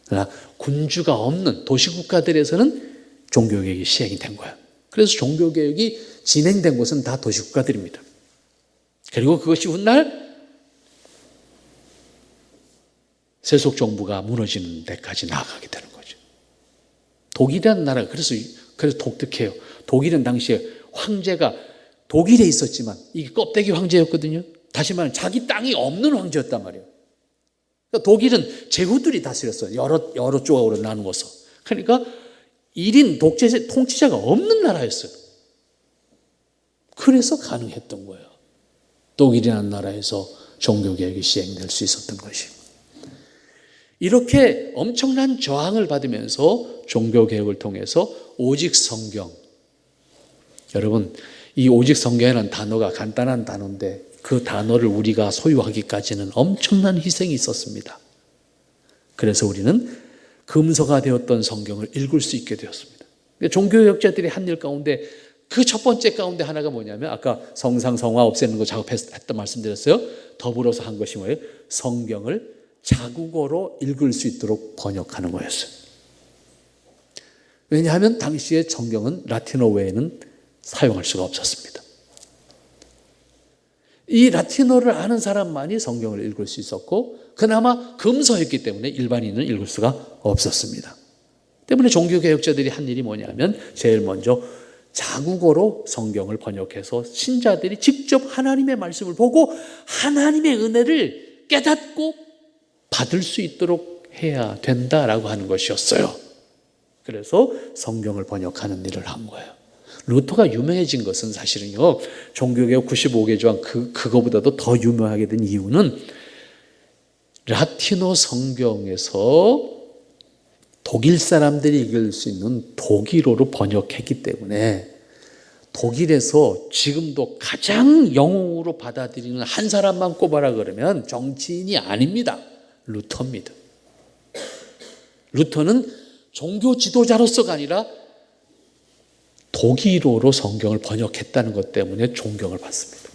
그러나 군주가 없는 도시국가들에서는 종교개혁이 시행이 된 거예요. 그래서 종교개혁이 진행된 곳은 다 도시국가들입니다. 그리고 그것이 훗날 세속정부가 무너지는 데까지 나아가게 되는 거죠. 독일이라는 나라가 그래서 독특해요. 독일은 당시에 황제가 독일에 있었지만 이게 껍데기 황제였거든요. 다시 말하면 자기 땅이 없는 황제였단 말이에요. 그러니까 독일은 제후들이 다스렸어요. 여러 조각으로 나누어서. 그러니까 1인 독재 통치자가 없는 나라였어요. 그래서 가능했던 거예요. 독일이라는 나라에서 종교개혁이 시행될 수 있었던 것이에요. 이렇게 엄청난 저항을 받으면서 종교개혁을 통해서 오직 성경, 여러분 이 오직 성경이라는 단어가 간단한 단어인데 그 단어를 우리가 소유하기까지는 엄청난 희생이 있었습니다. 그래서 우리는 금서가 되었던 성경을 읽을 수 있게 되었습니다. 종교개혁자들이 한 일 가운데 그 첫 번째 가운데 하나가 뭐냐면 아까 성상성화 없애는 거 작업했던 말씀드렸어요. 더불어서 한 것이 뭐예요? 성경을 자국어로 읽을 수 있도록 번역하는 거였어요. 왜냐하면 당시에 성경은 라틴어 외에는 사용할 수가 없었습니다. 이 라틴어를 아는 사람만이 성경을 읽을 수 있었고 그나마 금서였기 때문에 일반인은 읽을 수가 없었습니다. 때문에 종교개혁자들이 한 일이 뭐냐면 제일 먼저 자국어로 성경을 번역해서 신자들이 직접 하나님의 말씀을 보고 하나님의 은혜를 깨닫고 받을 수 있도록 해야 된다라고 하는 것이었어요. 그래서 성경을 번역하는 일을 한 거예요. 루터가 유명해진 것은 사실은요, 종교개혁 95개 조항 그거보다도 더 유명하게 된 이유는 라틴어 성경에서 독일 사람들이 읽을 수 있는 독일어로 번역했기 때문에 독일에서 지금도 가장 영웅으로 받아들이는 한 사람만 꼽아라 그러면 정치인이 아닙니다. 루터입니다. 루터는 종교 지도자로서가 아니라 독일어로 성경을 번역했다는 것 때문에 존경을 받습니다.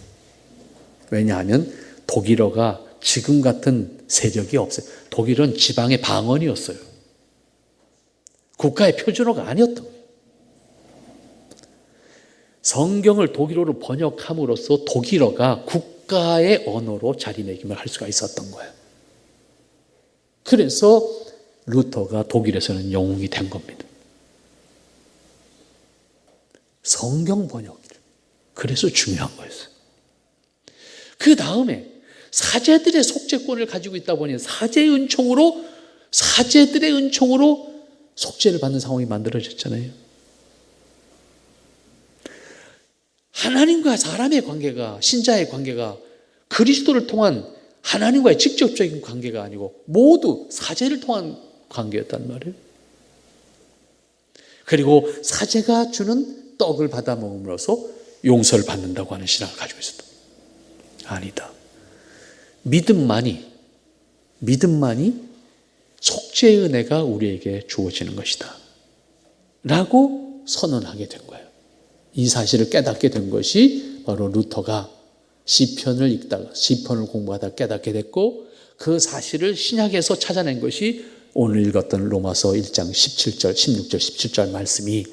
왜냐하면 독일어가 지금 같은 세력이 없어요. 독일은 지방의 방언이었어요. 국가의 표준어가 아니었던 거예요. 성경을 독일어로 번역함으로써 독일어가 국가의 언어로 자리매김을 할 수가 있었던 거예요. 그래서 루터가 독일에서는 영웅이 된 겁니다. 성경 번역. 그래서 중요한 거였어요. 그 다음에 사제들의 속죄권을 가지고 있다 보니 사제들의 은총으로 속죄를 받는 상황이 만들어졌잖아요. 하나님과 사람의 관계가, 신자의 관계가 그리스도를 통한 하나님과의 직접적인 관계가 아니고 모두 사제를 통한 관계였단 말이에요. 그리고 사제가 주는 떡을 받아 먹음으로써 용서를 받는다고 하는 신앙을 가지고 있었다. 아니다. 믿음만이 속죄의 은혜가 우리에게 주어지는 것이다 라고 선언하게 된 거예요. 이 사실을 깨닫게 된 것이 바로 루터가 시편을 읽다가 시편을 공부하다 깨닫게 됐고, 그 사실을 신약에서 찾아낸 것이 오늘 읽었던 로마서 1장 17절, 16절, 17절 말씀이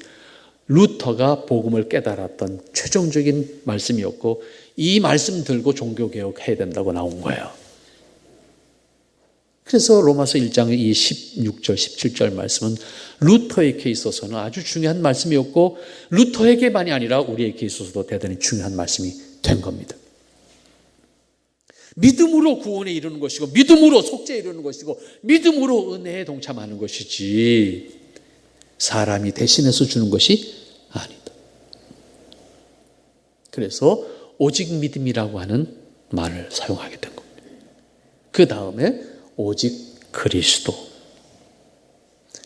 루터가 복음을 깨달았던 최종적인 말씀이었고, 이 말씀 들고 종교개혁해야 된다고 나온 거예요. 그래서 로마서 1장 이 16절, 17절 말씀은 루터에게 있어서는 아주 중요한 말씀이었고, 루터에게만이 아니라 우리에게 있어서도 대단히 중요한 말씀이 된 겁니다. 믿음으로 구원에 이르는 것이고, 믿음으로 속죄에 이르는 것이고, 믿음으로 은혜에 동참하는 것이지 사람이 대신해서 주는 것이 아니다. 그래서 오직 믿음이라고 하는 말을 사용하게 된 겁니다. 그 다음에 오직 그리스도,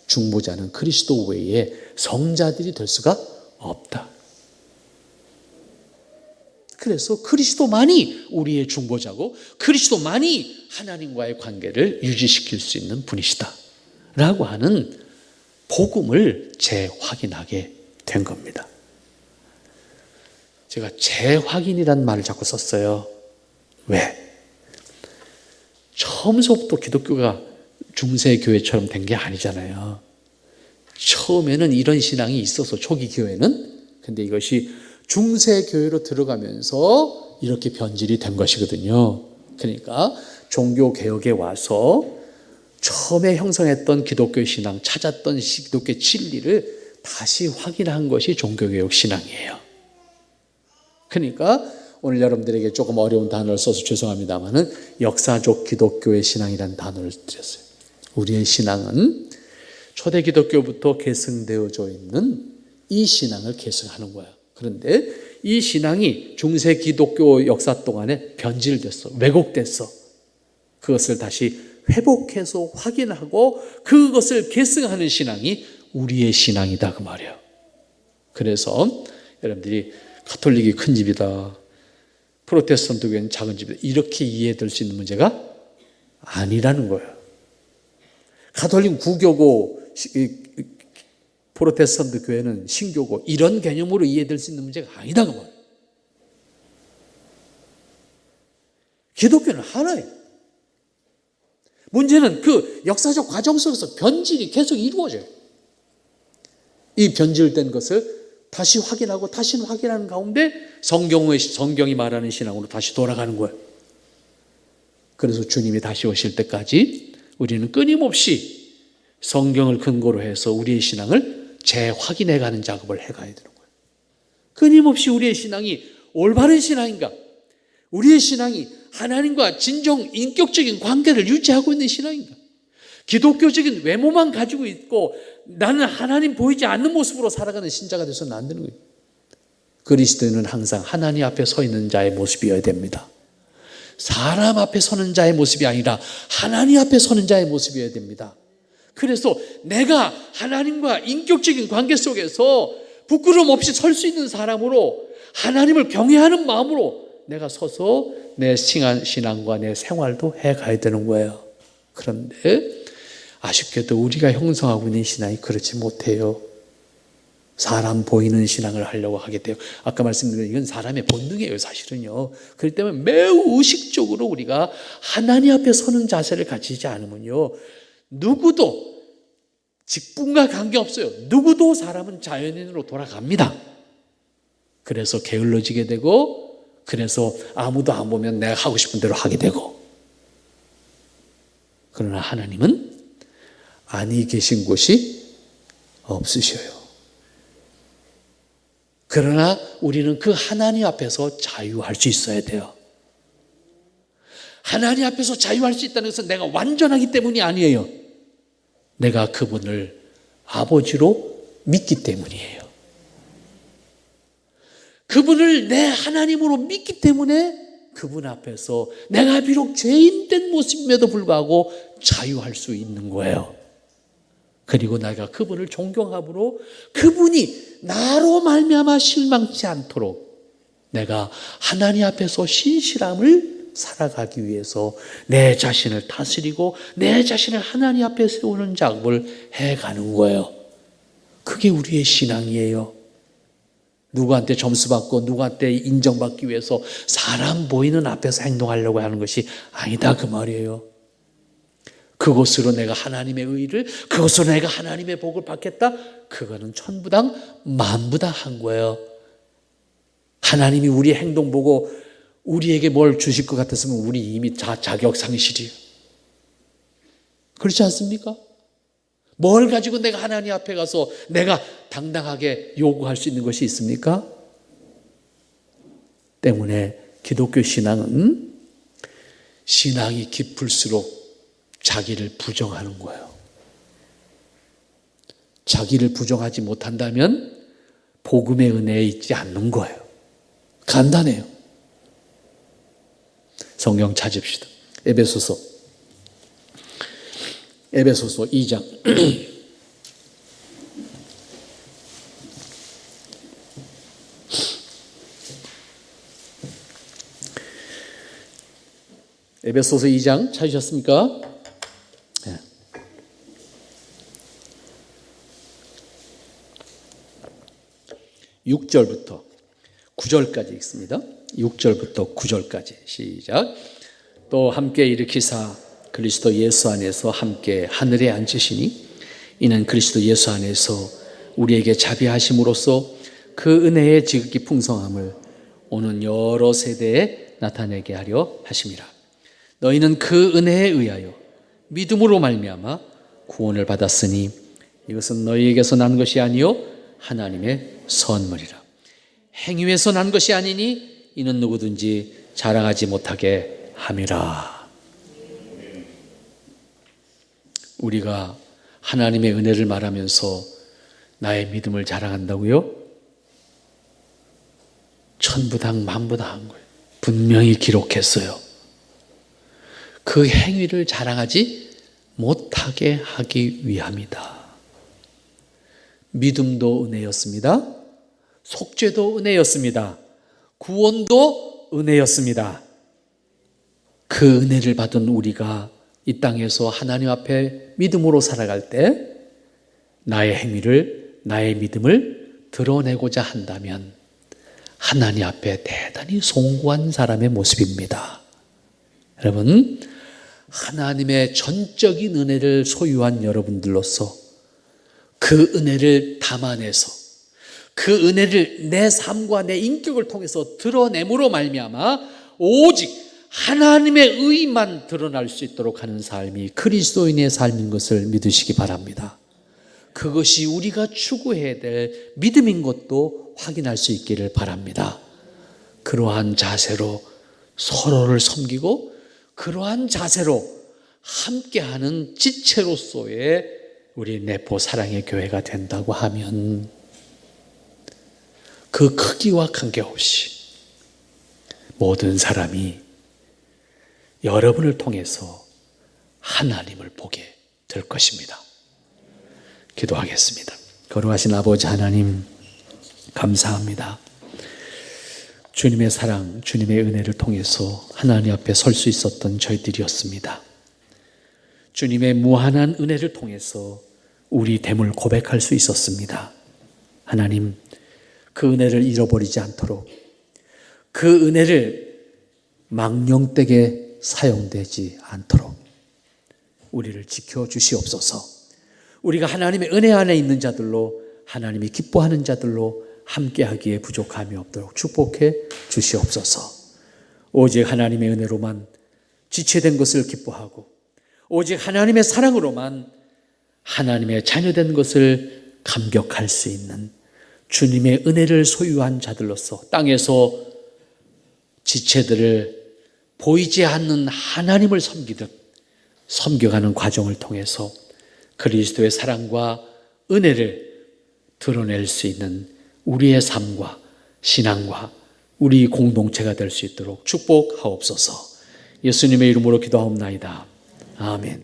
중보자는 그리스도 외에 성자들이 될 수가 없다. 그래서 그리스도만이 우리의 중보자고, 그리스도만이 하나님과의 관계를 유지시킬 수 있는 분이시다 라고 하는 복음을 재확인하게 된 겁니다. 제가 재확인이라는 말을 자꾸 썼어요. 왜? 처음서부터 기독교가 중세교회처럼 된 게 아니잖아요. 처음에는 이런 신앙이 있어서, 초기 교회는. 근데 이것이 중세교회로 들어가면서 이렇게 변질이 된 것이거든요. 그러니까 종교개혁에 와서 처음에 형성했던 기독교 신앙, 찾았던 기독교 진리를 다시 확인한 것이 종교개혁 신앙이에요. 그러니까 오늘 여러분들에게 조금 어려운 단어를 써서 죄송합니다만은 역사적 기독교의 신앙이라는 단어를 드렸어요. 우리의 신앙은 초대 기독교부터 계승되어져 있는 이 신앙을 계승하는 거예요. 그런데 이 신앙이 중세 기독교 역사 동안에 변질됐어, 왜곡됐어. 그것을 다시 회복해서 확인하고 그것을 계승하는 신앙이 우리의 신앙이다, 그 말이에요. 그래서 여러분들이 가톨릭이 큰 집이다, 프로테스탄트 교회는 작은 집이다, 이렇게 이해될 수 있는 문제가 아니라는 거예요. 가톨릭 구교고 프로테스탄트 교회는 신교고, 이런 개념으로 이해될 수 있는 문제가 아니다, 그 말이에요. 기독교는 하나예요. 문제는 그 역사적 과정 속에서 변질이 계속 이루어져요. 이 변질된 것을 다시 확인하고 다시는 확인하는 가운데 성경이 말하는 신앙으로 다시 돌아가는 거예요. 그래서 주님이 다시 오실 때까지 우리는 끊임없이 성경을 근거로 해서 우리의 신앙을 재확인해가는 작업을 해가야 되는 거예요. 끊임없이 우리의 신앙이 올바른 신앙인가, 우리의 신앙이 하나님과 진정 인격적인 관계를 유지하고 있는 신앙인가, 기독교적인 외모만 가지고 있고 나는 하나님 보이지 않는 모습으로 살아가는 신자가 돼서는 안 되는 거예요. 그리스도인은 항상 하나님 앞에 서 있는 자의 모습이어야 됩니다. 사람 앞에 서는 자의 모습이 아니라 하나님 앞에 서는 자의 모습이어야 됩니다. 그래서 내가 하나님과 인격적인 관계 속에서 부끄러움 없이 설 수 있는 사람으로, 하나님을 경외하는 마음으로 내가 서서 내 신앙과 내 생활도 해가야 되는 거예요. 그런데 아쉽게도 우리가 형성하고 있는 신앙이 그렇지 못해요. 사람 보이는 신앙을 하려고 하게 돼요. 아까 말씀드린 이건 사람의 본능이에요, 사실은요. 그렇기 때문에 매우 의식적으로 우리가 하나님 앞에 서는 자세를 가지지 않으면요, 누구도 직분과 관계없어요. 누구도 사람은 자연인으로 돌아갑니다. 그래서 게을러지게 되고, 그래서 아무도 안 보면 내가 하고 싶은 대로 하게 되고. 그러나 하나님은 아니 계신 곳이 없으셔요. 그러나 우리는 그 하나님 앞에서 자유할 수 있어야 돼요. 하나님 앞에서 자유할 수 있다는 것은 내가 완전하기 때문이 아니에요. 내가 그분을 아버지로 믿기 때문이에요. 그분을 내 하나님으로 믿기 때문에 그분 앞에서 내가 비록 죄인된 모습임에도 불구하고 자유할 수 있는 거예요. 그리고 내가 그분을 존경함으로 그분이 나로 말미암아 실망치 않도록 내가 하나님 앞에서 신실함을 살아가기 위해서 내 자신을 다스리고 내 자신을 하나님 앞에 세우는 작업을 해가는 거예요. 그게 우리의 신앙이에요. 누구한테 점수 받고 누구한테 인정받기 위해서 사람 보이는 앞에서 행동하려고 하는 것이 아니다 그 말이에요. 그것으로 내가 하나님의 의를, 그것으로 내가 하나님의 복을 받겠다? 그거는 천부당 만부당 한 거예요. 하나님이 우리의 행동 보고 우리에게 뭘 주실 것 같았으면 우리 이미 자격 상실이에요. 그렇지 않습니까? 뭘 가지고 내가 하나님 앞에 가서 내가 당당하게 요구할 수 있는 것이 있습니까? 때문에 기독교 신앙은 신앙이 깊을수록 자기를 부정하는 거예요. 자기를 부정하지 못한다면 복음의 은혜에 있지 않는 거예요. 간단해요. 성경 찾읍시다. 에베소서 2장 에베소서 2장 찾으셨습니까? 네. 6절부터 9절까지 읽습니다. 6절부터 9절까지 시작. 또 함께 일으키사 그리스도 예수 안에서 함께 하늘에 앉으시니 이는 그리스도 예수 안에서 우리에게 자비하심으로써 그 은혜의 지극히 풍성함을 오는 여러 세대에 나타내게 하려 하심이라. 너희는 그 은혜에 의하여 믿음으로 말미암아 구원을 받았으니 이것은 너희에게서 난 것이 아니요 하나님의 선물이라. 행위에서 난 것이 아니니 이는 누구든지 자랑하지 못하게 함이라. 우리가 하나님의 은혜를 말하면서 나의 믿음을 자랑한다고요? 천부당 만부당 한 거예요. 분명히 기록했어요. 그 행위를 자랑하지 못하게 하기 위함이다. 믿음도 은혜였습니다. 속죄도 은혜였습니다. 구원도 은혜였습니다. 그 은혜를 받은 우리가 이 땅에서 하나님 앞에 믿음으로 살아갈 때 나의 행위를, 나의 믿음을 드러내고자 한다면 하나님 앞에 대단히 송구한 사람의 모습입니다. 여러분, 하나님의 전적인 은혜를 소유한 여러분들로서 그 은혜를 담아내서 그 은혜를 내 삶과 내 인격을 통해서 드러냄으로 말미암아 오직 하나님의 의만 드러날 수 있도록 하는 삶이 그리스도인의 삶인 것을 믿으시기 바랍니다. 그것이 우리가 추구해야 될 믿음인 것도 확인할 수 있기를 바랍니다. 그러한 자세로 서로를 섬기고 그러한 자세로 함께하는 지체로서의 우리 내포 사랑의 교회가 된다고 하면 그 크기와 관계없이 모든 사람이 여러분을 통해서 하나님을 보게 될 것입니다. 기도하겠습니다. 거룩하신 아버지 하나님, 감사합니다. 주님의 사랑, 주님의 은혜를 통해서 하나님 앞에 설 수 있었던 저희들이었습니다. 주님의 무한한 은혜를 통해서 우리 됨을 고백할 수 있었습니다. 하나님, 그 은혜를 잃어버리지 않도록 그 은혜를 망령되게 사용되지 않도록 우리를 지켜주시옵소서. 우리가 하나님의 은혜 안에 있는 자들로, 하나님이 기뻐하는 자들로 함께하기에 부족함이 없도록 축복해 주시옵소서. 오직 하나님의 은혜로만 지체된 것을 기뻐하고 오직 하나님의 사랑으로만 하나님의 자녀된 것을 감격할 수 있는 주님의 은혜를 소유한 자들로서 땅에서 지체들을 보이지 않는 하나님을 섬기듯 섬겨가는 과정을 통해서 그리스도의 사랑과 은혜를 드러낼 수 있는 우리의 삶과 신앙과 우리 공동체가 될 수 있도록 축복하옵소서. 예수님의 이름으로 기도하옵나이다. 아멘.